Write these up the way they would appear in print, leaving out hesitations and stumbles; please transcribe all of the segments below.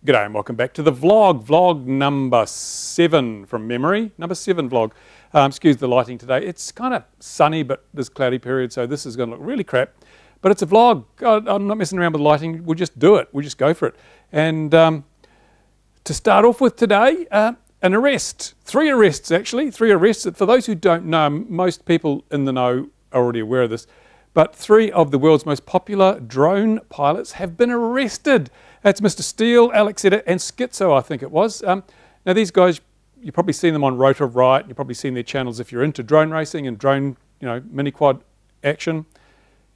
G'day and welcome back to the vlog number 7 from memory, number 7 vlog. Excuse the lighting today. It's kind of sunny, but there's cloudy period, so this is going to look really crap. But it's a vlog. I'm not messing around with lighting. We'll just do it. We'll just go for it. And to start off with today, an arrest. 3 arrests, actually. 3 arrests. For those who don't know, most people in the know are already aware of this, but 3 of the world's most popular drone pilots have been arrested. That's Mr. Steele, Alex Etter, and Schizo, I think it was. Now these guys, you've probably seen them on Rotor Right, you've probably seen their channels if you're into drone racing and drone, mini quad action.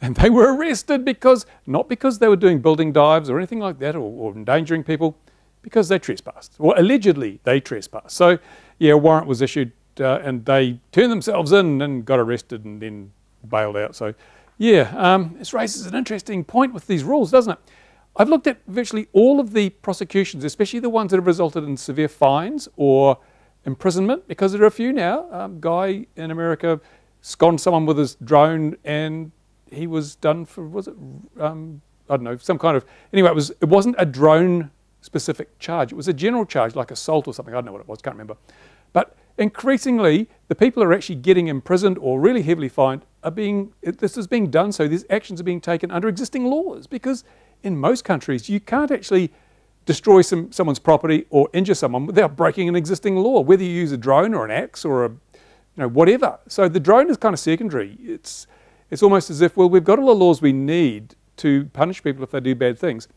And they were arrested because, not because they were doing building dives or anything like that, or endangering people, because they trespassed, or allegedly they trespassed. So yeah, a warrant was issued and they turned themselves in and got arrested and then bailed out. So yeah, this raises an interesting point with these rules, doesn't it? I've looked at virtually all of the prosecutions, especially the ones that have resulted in severe fines or imprisonment, because there are a few now. Guy in America sconned someone with his drone and he was done for, was it, I don't know, some kind of, anyway, it wasn't a drone specific charge. It was a general charge like assault or something. I don't know what it was, can't remember. But increasingly, the people who are actually getting imprisoned or really heavily fined are this is being done so these actions are being taken under existing laws, because in most countries, you can't actually destroy someone's property or injure someone without breaking an existing law, whether you use a drone or an axe or whatever. So the drone is kind of secondary. It's almost as if, well, we've got all the laws we need to punish people if they do bad things.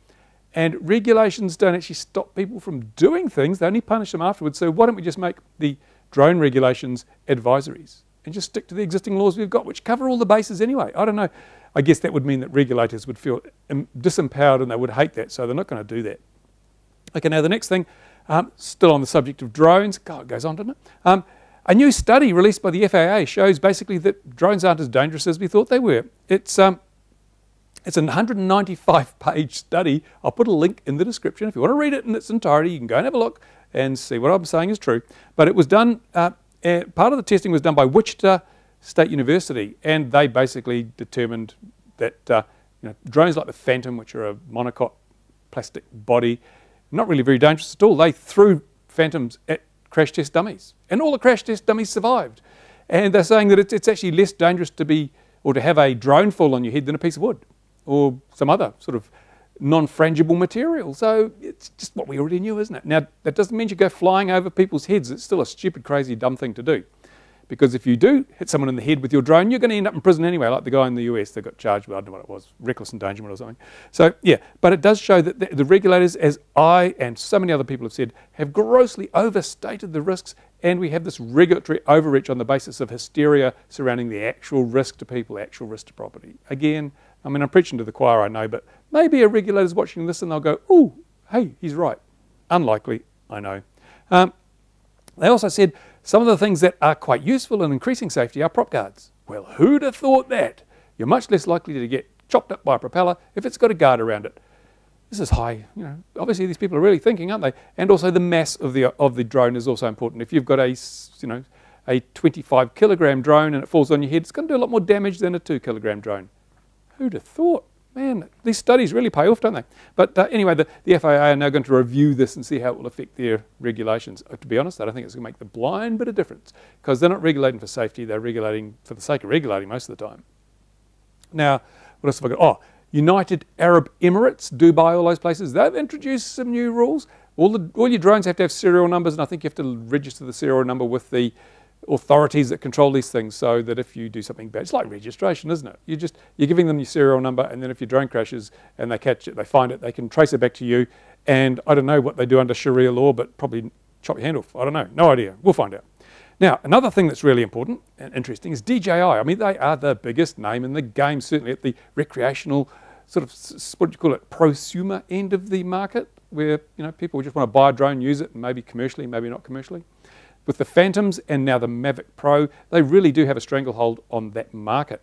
And regulations don't actually stop people from doing things. They only punish them afterwards. So why don't we just make the drone regulations advisories and just stick to the existing laws we've got, which cover all the bases anyway? I don't know. I guess that would mean that regulators would feel disempowered and they would hate that, so they're not going to do that. Okay, now the next thing, still on the subject of drones, God, it goes on, doesn't it? A new study released by the FAA shows basically that drones aren't as dangerous as we thought they were. It's a 195-page study. I'll put a link in the description. If you want to read it in its entirety, you can go and have a look and see what I'm saying is true. But it was done, part of the testing was done by Wichita State University, and they basically determined that drones like the Phantom, which are a monocoque plastic body, not really very dangerous at all. They threw Phantoms at crash test dummies, and all the crash test dummies survived. And they're saying that it's actually less dangerous to have a drone fall on your head than a piece of wood or some other sort of non-frangible material. So it's just what we already knew, isn't it? Now, that doesn't mean you go flying over people's heads. It's still a stupid, crazy, dumb thing to do. Because if you do hit someone in the head with your drone, you're going to end up in prison anyway, like the guy in the US that got charged with, I don't know what it was, reckless endangerment or something. So yeah, but it does show that the regulators, as I and so many other people have said, have grossly overstated the risks, and we have this regulatory overreach on the basis of hysteria surrounding the actual risk to people, actual risk to property. Again, I mean, I'm preaching to the choir, I know, but maybe a regulator's watching this and they'll go, ooh, hey, he's right. Unlikely, I know. They also said some of the things that are quite useful in increasing safety are prop guards. Well, who'd have thought that? You're much less likely to get chopped up by a propeller if it's got a guard around it. This is high, obviously these people are really thinking, aren't they? And also the mass of the drone is also important. If you've got a 25 kilogram drone and it falls on your head, it's going to do a lot more damage than a 2 kilogram drone. Who'd have thought? Man, these studies really pay off, don't they? But anyway, the FAA are now going to review this and see how it will affect their regulations. To be honest, I don't think it's going to make the blind bit of difference, because they're not regulating for safety, they're regulating for the sake of regulating most of the time. Now, what else have I got? Oh, United Arab Emirates, Dubai, all those places, they've introduced some new rules. All your drones have to have serial numbers, and I think you have to register the serial number with the authorities that control these things, so that if you do something bad, it's like registration, isn't it? You're giving them your serial number, and then if your drone crashes and they catch it, they find it, they can trace it back to you. And I don't know what they do under Sharia law, but probably chop your hand off. I don't know, no idea. We'll find out. Now, another thing that's really important and interesting is DJI. I mean, they are the biggest name in the game, certainly at the recreational sort of, what do you call it, prosumer end of the market, where people just want to buy a drone, use it, and maybe commercially, maybe not commercially. With the Phantoms and now the Mavic Pro, they really do have a stranglehold on that market.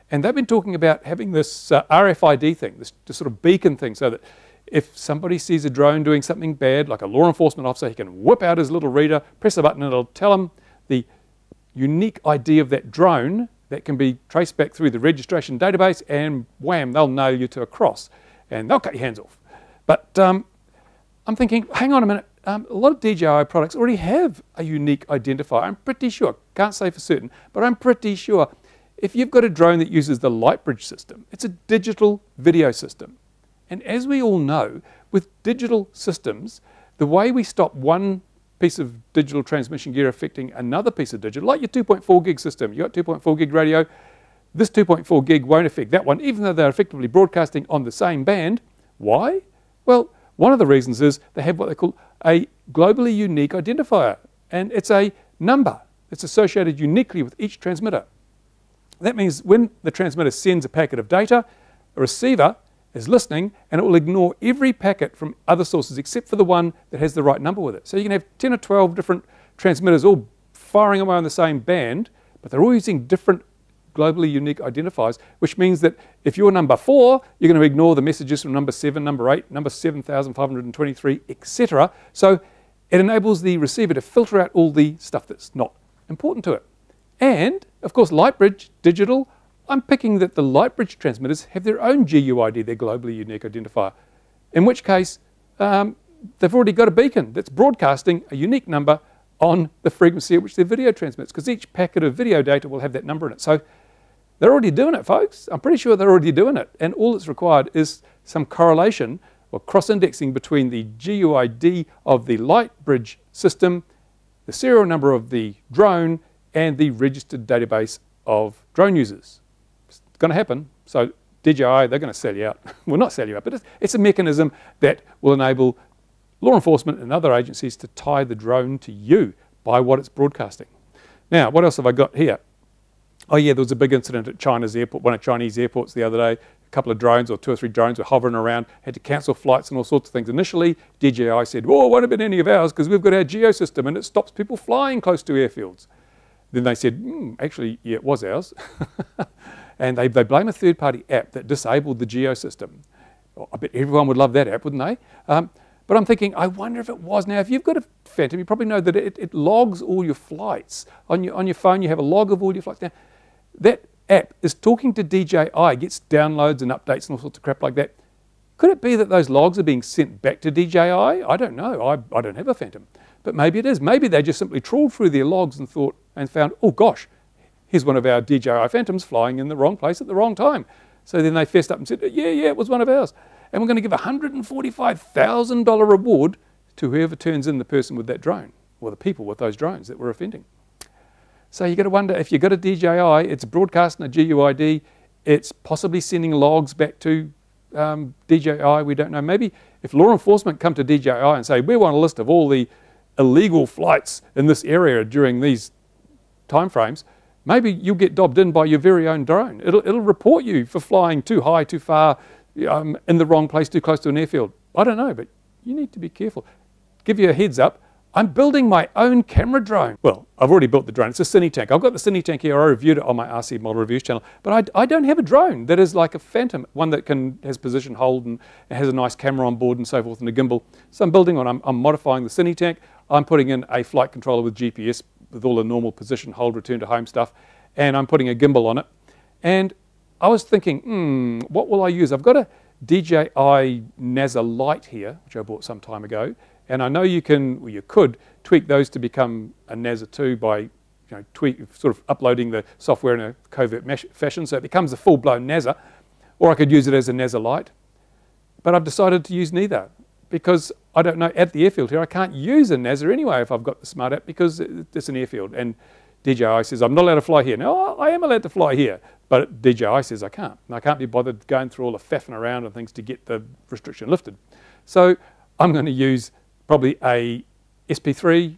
And they've been talking about having this RFID thing, this sort of beacon thing, so that if somebody sees a drone doing something bad, like a law enforcement officer, he can whip out his little reader, press a button, and it'll tell him the unique ID of that drone that can be traced back through the registration database, and wham, they'll nail you to a cross, and they'll cut your hands off. But I'm thinking, hang on a minute, a lot of DJI products already have a unique identifier. I'm pretty sure, can't say for certain, but I'm pretty sure if you've got a drone that uses the Lightbridge system, it's a digital video system. And as we all know, with digital systems, the way we stop one piece of digital transmission gear affecting another piece of digital, like your 2.4 gig system, you got 2.4 gig radio, this 2.4 gig won't affect that one, even though they're effectively broadcasting on the same band. Why? Well, one of the reasons is they have what they call a globally unique identifier, and it's a number that's associated uniquely with each transmitter. That means when the transmitter sends a packet of data, a receiver is listening, and it will ignore every packet from other sources except for the one that has the right number with it. So you can have 10 or 12 different transmitters all firing away on the same band, but they're all using different globally unique identifiers, which means that if you're number 4, you're going to ignore the messages from number 7, number 8, number 7,523, etc. So it enables the receiver to filter out all the stuff that's not important to it. And, of course, Lightbridge Digital, I'm picking that the Lightbridge transmitters have their own GUID, their globally unique identifier, in which case they've already got a beacon that's broadcasting a unique number on the frequency at which their video transmits, because each packet of video data will have that number in it. So they're already doing it, folks. I'm pretty sure they're already doing it. And all that's required is some correlation or cross-indexing between the GUID of the Lightbridge system, the serial number of the drone, and the registered database of drone users. It's going to happen. So DJI, they're going to sell you out. Well, not sell you out, but it's a mechanism that will enable law enforcement and other agencies to tie the drone to you by what it's broadcasting. Now, what else have I got here? Oh yeah, there was a big incident at China's airport, one of Chinese airports the other day. A couple of drones, or 2 or 3 drones, were hovering around, had to cancel flights and all sorts of things. Initially, DJI said, "Oh, it won't have been any of ours because we've got our geo system and it stops people flying close to airfields." Then they said, actually, yeah, it was ours. And they blame a third-party app that disabled the geo system. Oh, I bet everyone would love that app, wouldn't they? But I'm thinking, I wonder if it was. Now, if you've got a Phantom, you probably know that it logs all your flights. On your phone, you have a log of all your flights. Now, that app is talking to DJI, gets downloads and updates and all sorts of crap like that. Could it be that those logs are being sent back to DJI? I don't know. I don't have a Phantom. But maybe it is. Maybe they just simply trawled through their logs and thought and found, oh gosh, here's one of our DJI Phantoms flying in the wrong place at the wrong time. So then they fessed up and said, yeah, it was one of ours. And we're going to give a $145,000 reward to whoever turns in the person with that drone, or the people with those drones that were offending. So you've got to wonder, if you've got a DJI, it's broadcasting a GUID, it's possibly sending logs back to DJI, we don't know. Maybe if law enforcement come to DJI and say, we want a list of all the illegal flights in this area during these timeframes, maybe you'll get dobbed in by your very own drone. It'll report you for flying too high, too far, in the wrong place, too close to an airfield. I don't know, but you need to be careful. Give you a heads up, I'm building my own camera drone. Well, I've already built the drone. It's a Cine Tank. I've got the Cine Tank here. I reviewed it on my RC Model Reviews channel. But I don't have a drone that is like a Phantom, one that has position hold and has a nice camera on board and so forth and a gimbal. So I'm building one. I'm modifying the Cine Tank. I'm putting in a flight controller with GPS with all the normal position hold, return to home stuff. And I'm putting a gimbal on it. And I was thinking, what will I use? I've got a DJI NASA Lite here, which I bought some time ago. And I know you could tweak those to become a NASA 2 by sort of uploading the software in a covert fashion so it becomes a full-blown NASA, or I could use it as a NASA Lite. But I've decided to use neither because I don't know, at the airfield here, I can't use a NASA anyway if I've got the smart app because it's an airfield. And DJI says, I'm not allowed to fly here. No, I am allowed to fly here. But DJI says I can't. And I can't be bothered going through all the faffing around and things to get the restriction lifted. So I'm going to use probably a SP3,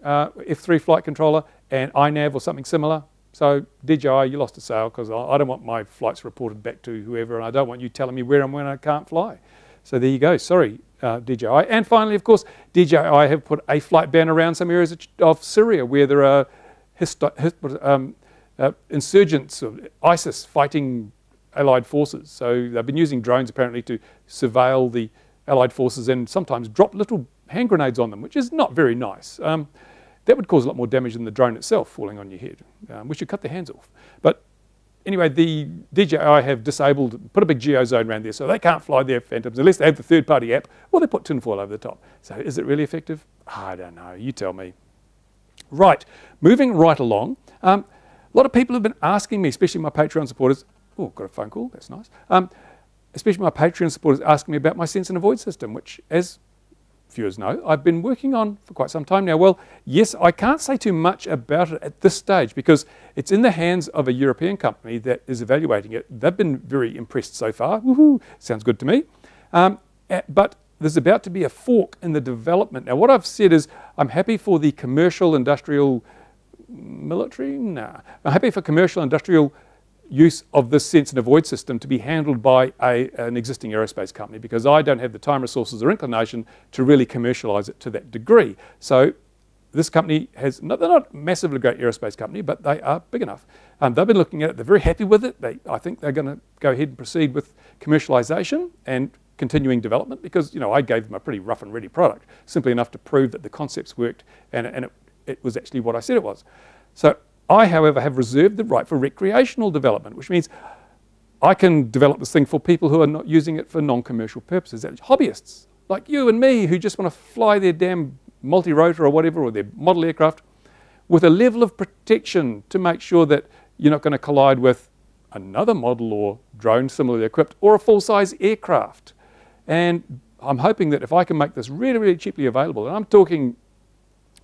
F3 flight controller and iNav or something similar. So DJI, you lost a sale because I don't want my flights reported back to whoever, and I don't want you telling me where and when I can't fly. So there you go. Sorry, DJI. And finally, of course, DJI have put a flight ban around some areas of Syria where there are insurgents of ISIS fighting Allied forces. So they've been using drones apparently to surveil the Allied forces and sometimes drop little hand grenades on them, which is not very nice. That would cause a lot more damage than the drone itself falling on your head. We should cut their hands off. But anyway, the DJI have disabled, put a big geo zone around there, so they can't fly their Phantoms unless they have the third-party app, or they put tinfoil over the top. So is it really effective? I don't know. You tell me. Right, moving right along. A lot of people have been asking me, especially my Patreon supporters. Oh, got a phone call. That's nice. Especially my Patreon supporters asking me about my sense and avoid system, which, as viewers know, I've been working on for quite some time now. Well, yes, I can't say too much about it at this stage because it's in the hands of a European company that is evaluating it. They've been very impressed so far. Woohoo! Sounds good to me. But there's about to be a fork in the development. Now, what I've said is I'm happy for the commercial, industrial, military? Nah. I'm happy for commercial, industrial use of this sense and avoid system to be handled by an existing aerospace company because I don't have the time, resources or inclination to really commercialize it to that degree. So this company has, they're not a massively great aerospace company, but they are big enough. They've been looking at it, they're very happy with it. I think they're going to go ahead and proceed with commercialization and continuing development because, you know, I gave them a pretty rough and ready product, simply enough to prove that the concepts worked and it was actually what I said it was. So I, however, have reserved the right for recreational development, which means I can develop this thing for people who are not using it for non-commercial purposes. That's hobbyists like you and me who just want to fly their damn multi-rotor or whatever, or their model aircraft, with a level of protection to make sure that you're not going to collide with another model or drone similarly equipped or a full-size aircraft. And I'm hoping that if I can make this really, really cheaply available, and I'm talking,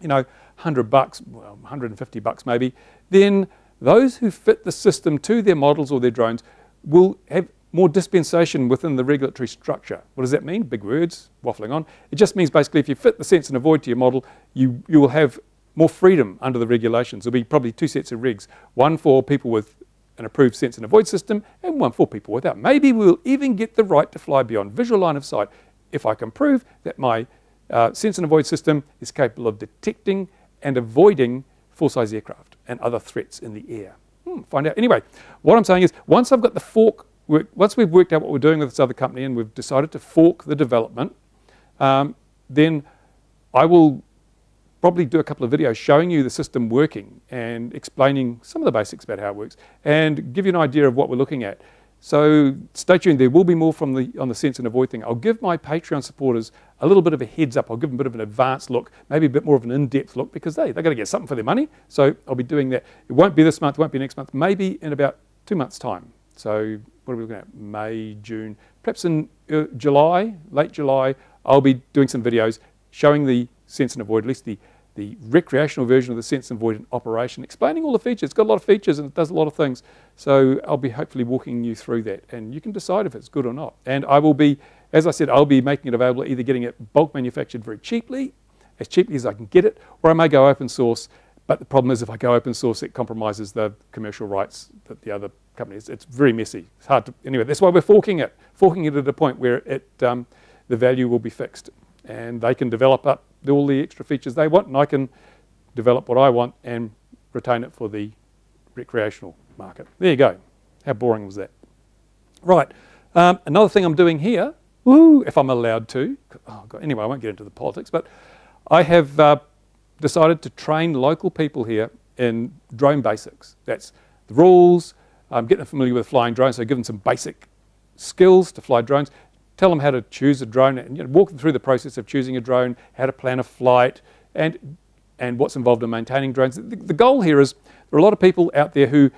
you know, $100, well, $150 maybe, then those who fit the system to their models or their drones will have more dispensation within the regulatory structure. What does that mean? Big words, waffling on. It just means basically if you fit the sense and avoid to your model, you will have more freedom under the regulations. There'll be probably two sets of regs, one for people with an approved sense and avoid system and one for people without. Maybe we'll even get the right to fly beyond visual line of sight if I can prove that my sense and avoid system is capable of detecting and avoiding full-size aircraft and other threats in the air. Find out. Anyway, what I'm saying is once I've got the fork, once we've worked out what we're doing with this other company and we've decided to fork the development, then I will probably do a couple of videos showing you the system working and explaining some of the basics about how it works and give you an idea of what we're looking at. So stay tuned, there will be more on the sense and avoid thing. I'll give my Patreon supporters a little bit of a heads up. I'll give them a bit of an advanced look, maybe a bit more of an in-depth look because they've got to get something for their money. So I'll be doing that. It won't be this month, it won't be next month, maybe in about 2 months' time. So what are we looking at? May, June, perhaps in July, late July, I'll be doing some videos showing the sense and avoid, at least the recreational version of the sense and avoid in operation, explaining all the features. It's got a lot of features and it does a lot of things. So I'll be hopefully walking you through that and you can decide if it's good or not. And I will be, as I said, I'll be making it available, either getting it bulk manufactured very cheaply as I can get it, or I may go open source. But the problem is if I go open source, it compromises the commercial rights that the other companies. It's very messy. It's hard to, anyway, that's why we're forking it at a point where the value will be fixed and they can develop up all the extra features they want and I can develop what I want and retain it for the recreational market. There you go. How boring was that? Right. Another thing I'm doing here, if I'm allowed to, oh God, anyway, I won't get into the politics, but I have decided to train local people here in drone basics. That's the rules, get them familiar with flying drones, so give them some basic skills to fly drones, tell them how to choose a drone and walk them through the process of choosing a drone, how to plan a flight and what's involved in maintaining drones. The goal here is there are a lot of people out there who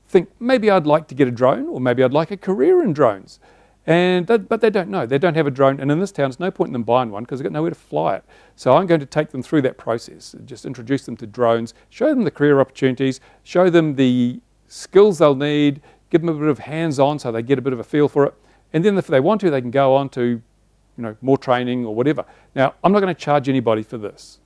think maybe I'd like to get a drone or maybe I'd like a career in drones. But they don't know. They don't have a drone and in this town there's no point in them buying one because they've got nowhere to fly it. So I'm going to take them through that process, just introduce them to drones, show them the career opportunities, show them the skills they'll need, give them a bit of hands-on so they get a bit of a feel for it. And then if they want to, they can go on to more training or whatever. Now, I'm not going to charge anybody for this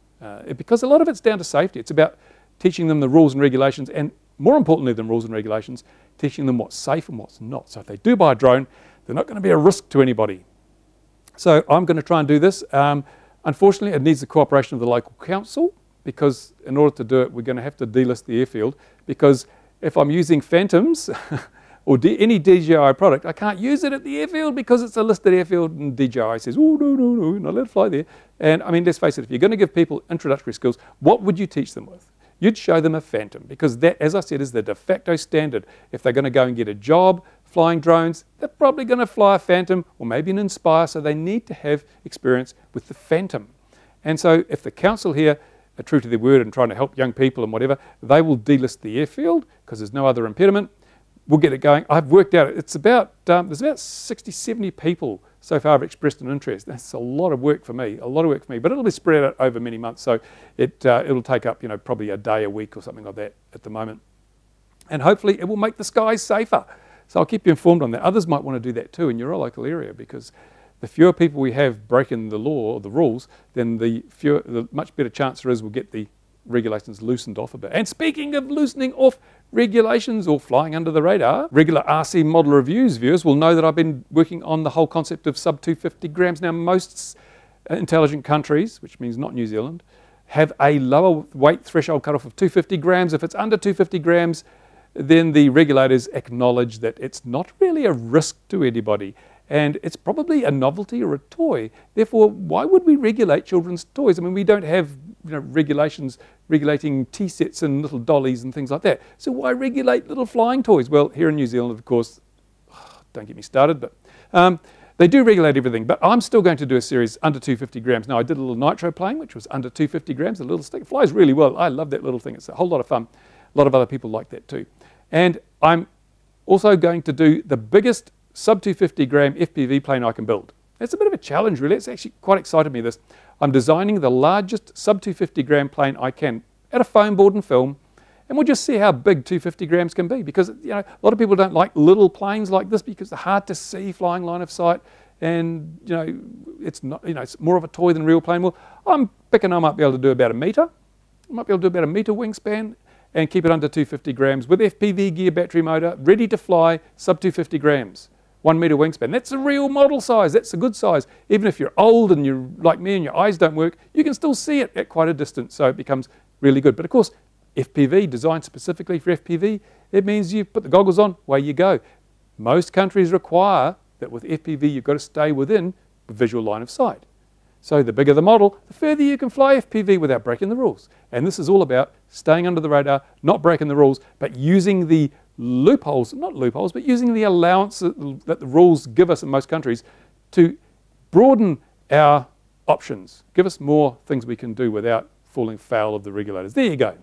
because a lot of it's down to safety. It's about teaching them the rules and regulations and more importantly than rules and regulations, teaching them what's safe and what's not. So if they do buy a drone, they're not going to be a risk to anybody. So I'm going to try and do this. Unfortunately, it needs the cooperation of the local council because in order to do it, we're going to have to delist the airfield because if I'm using Phantoms or any DJI product, I can't use it at the airfield because it's a listed airfield and DJI says, oh, no, not allowed to fly there. And I mean, let's face it, if you're going to give people introductory skills, what would you teach them with? you'd show them a Phantom, because that, as I said, is the de facto standard. If they're going to go and get a job flying drones, they're probably going to fly a Phantom or maybe an Inspire, so they need to have experience with the Phantom. And so if the council here are true to their word and trying to help young people and whatever, they will delist the airfield because there's no other impediment. We'll get it going. I've worked out, it's about, there's about 60, 70 people so far have expressed an interest. That's a lot of work for me, but it'll be spread out over many months, so it'll take up, probably a day, a week or something like that at the moment. And hopefully it will make the skies safer. So I'll keep you informed on that. Others might want to do that too in your local area, because the fewer people we have breaking the law or the rules, then the much better chance there is we'll get the regulations loosened off a bit. And speaking of loosening off regulations or flying under the radar, regular RC model reviews viewers will know that I've been working on the whole concept of sub 250 grams. Now, most intelligent countries, which means not New Zealand, have a lower weight threshold cutoff of 250 grams. If it's under 250 grams, then the regulators acknowledge that it's not really a risk to anybody, and it's probably a novelty or a toy. Therefore, why would we regulate children's toys? I mean, we don't have regulations regulating tea sets and little dollies and things like that. So why regulate little flying toys? Well, here in New Zealand, of course, don't get me started, but they do regulate everything. But I'm still going to do a series under 250 grams. Now, I did a little nitro plane, which was under 250 grams, a little stick. It flies really well. I love that little thing. It's a whole lot of fun. A lot of other people like that too. And I'm also going to do the biggest sub 250 gram FPV plane I can build. It's a bit of a challenge, really. It's actually quite excited me, this. I'm designing the largest sub 250 gram plane I can at a foam board and film, and we'll just see how big 250 grams can be, because a lot of people don't like little planes like this because they're hard to see flying line of sight, and it's not, it's more of a toy than a real plane. Well, I'm picking I might be able to do about a metre. I might be able to do about a metre wingspan and keep it under 250 grams with FPV gear, battery motor, ready to fly, sub 250 grams. 1 metre wingspan. That's a real model size. That's a good size. Even if you're old and you're like me and your eyes don't work, you can still see it at quite a distance, so it becomes really good. But of course, FPV, designed specifically for FPV, it means you put the goggles on, away you go. Most countries require that with FPV you've got to stay within a visual line of sight. So the bigger the model, the further you can fly FPV without breaking the rules. And this is all about staying under the radar, not breaking the rules, but using the loopholes, not loopholes, but using the allowance that the rules give us in most countries to broaden our options, give us more things we can do without falling foul of the regulators. There you go.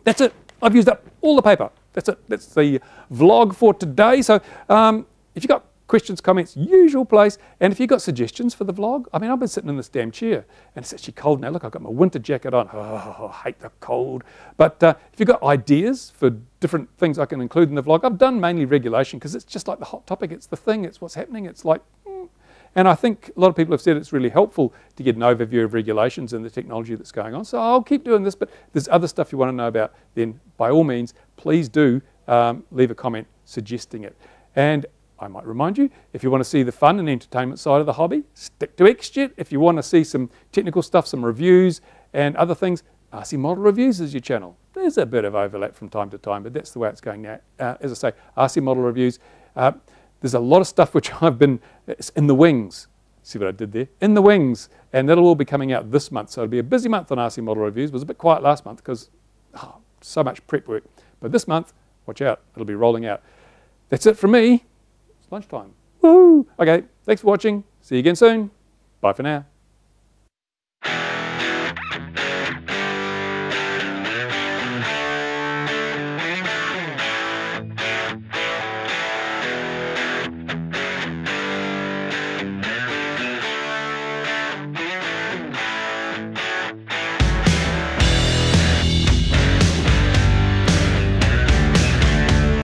That's it. I've used up all the paper. That's it. That's the vlog for today. So if you've got questions, comments, usual place. And if you've got suggestions for the vlog, I mean, I've been sitting in this damn chair and it's actually cold now. Look, I've got my winter jacket on. Oh, I hate the cold. But if you've got ideas for different things I can include in the vlog, I've done mainly regulation because it's just like the hot topic. It's the thing. It's what's happening. It's like, and I think a lot of people have said it's really helpful to get an overview of regulations and the technology that's going on. So I'll keep doing this, but if there's other stuff you want to know about, then by all means, please do leave a comment suggesting it. And I might remind you, if you want to see the fun and entertainment side of the hobby, stick to XJet. If you want to see some technical stuff, some reviews and other things, RC Model Reviews is your channel. There's a bit of overlap from time to time, but that's the way it's going now. As I say, RC Model Reviews. There's a lot of stuff which I've been, it's in the wings. See what I did there? In the wings. And that'll all be coming out this month. So it'll be a busy month on RC Model Reviews. It was a bit quiet last month because so much prep work. But this month, watch out, it'll be rolling out. That's it from me. Lunchtime. Woo! Okay, thanks for watching. See you again soon. Bye for now.